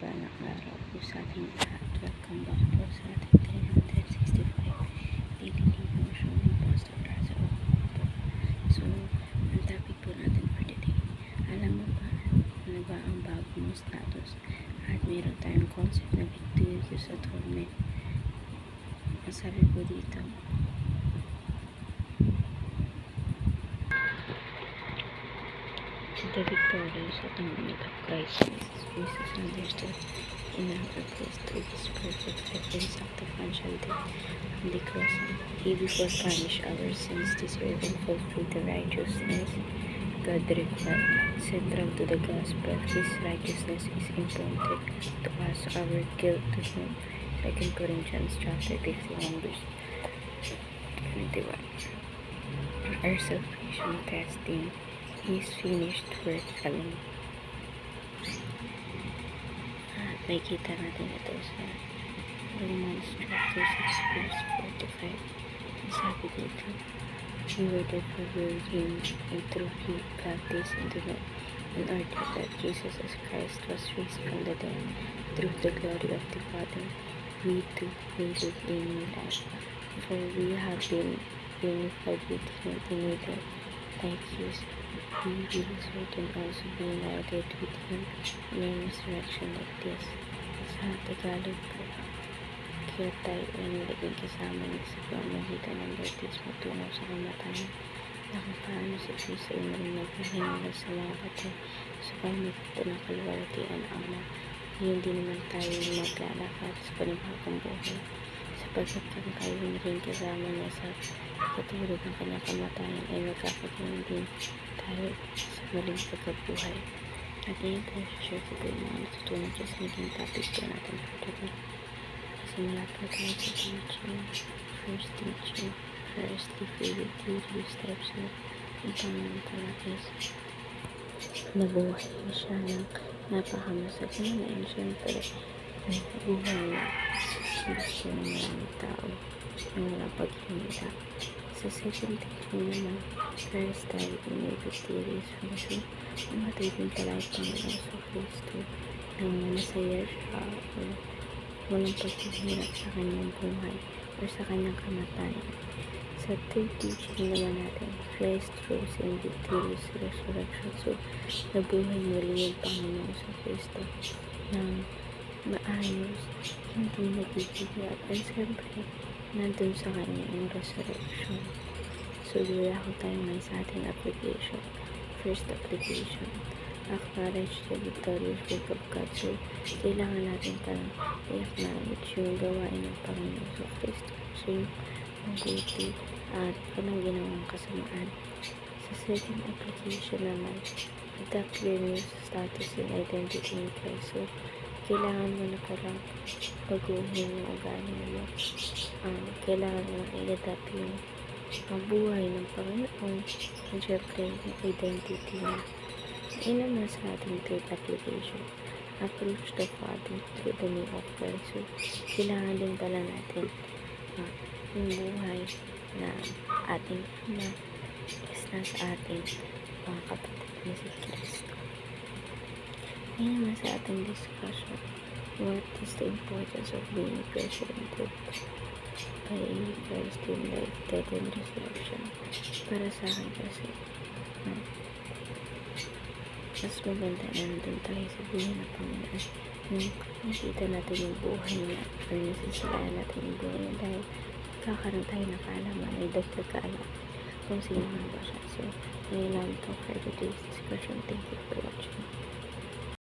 mapagpalang araw po sa ating lahat. Welcome back po sa ating 365 Daily Devotion ni Pastor Lazaro po. So, ang topic po natin for today, alam mo ba ano ba ang bago mong status at meron tayong concept na victorious atonement. Ang sabi po dito, the victorious atonement of Christ Jesus understood in our place through His perfect and sacrificial death on the cross. He before punished our sins, deserving fulfill the righteousness God required. Central to the gospel, His righteousness is imputed to us, our guilt to Him. 2 Corinthians chapter 51 verse 21. Our salvation testing His finished work alone. At nakikita natin ito sa Romans chapter 6 verse 45. Sabi dito, we were therefore virgin and through baptism into the in order that Jesus as Christ was raised from the dead through the glory of the Father, we too may live in new life. For we have been unified with Him in either like His, we will certainly also be united with Him in a resurrection like this. Sa Tagalog po, kaya tayo ay nilaging kasama niya sa pamamagitan ng bautismo tungo sa kamatayan, na kung paano si Kristo ay muling nabuhay mula sa mga patay sa pamamagitan ng kalwalhatian ng Ama. Hindi naman tayo maglalakad sa panibagong buhay, sapagkat kung tayo rin kasama niya sa katulad ng kanyang kamatayan ay magkakaroon din tayo sa maling pagkabuhay. At ngayon tayo share ko po yung mga natutunan ko sa naging topic po natin for today. Simula po tayo sa teaching, firstly, favorite theory steps na ang pananampalataya. Nabuhay na siya ng napakamasagana and syempre buhay na gusto ng maraming tao na walang paghinda. Sa second teaching naman, Christ died in a victorious fashion. Namatay din pala ang Panginoon sa Kristo nang masaya siya o walang paghihirap sa kanyang buhay o sa kanyang kamatayan. Sa third teaching naman natin, Christ rose in victorious resurrection. So, nabuhay muli yung Panginoon sa Kristo ng maayos, hindi nagigilap. At siyempre, nandun sa kanya yung resurrection. So, wala ko tayo ngayon sa ating application. First application, acknowledge the victorious work of God. So, kailangan natin parang i-acknowledge yung gawain ng Panginoon sa Kristo. So, yung mabuti at walang ginawang kasamaan. Sa second application naman, adapt your new status and identity in Christ. So, kailangan mo na parang baguhin yung ugali mo. Kailangan mo i-adapt yung buhay ng Panginoon at syempre yung identity mo. Yun naman sa ating third application, approach the Father through the name of Christ. So, kailangan din pala natin yung buhay na ating Ama is nasa ating mga kapatid na si Kristo. Ngayon naman sa ating discussion, what is the importance of being presented by Christ in life, death, and resurrection? Para sa akin kasi, mas maganda na nandun tayo sa buhay ng Panginoon. Yung nakita natin yung buhay niya, or nasisilayan natin yung buhay niya dahil kakaroon tayo ng kaalaman, ay dagdag kaalaman kung sino man ba siya. So, ngayon lang ito for today's discussion. Thank you for watching.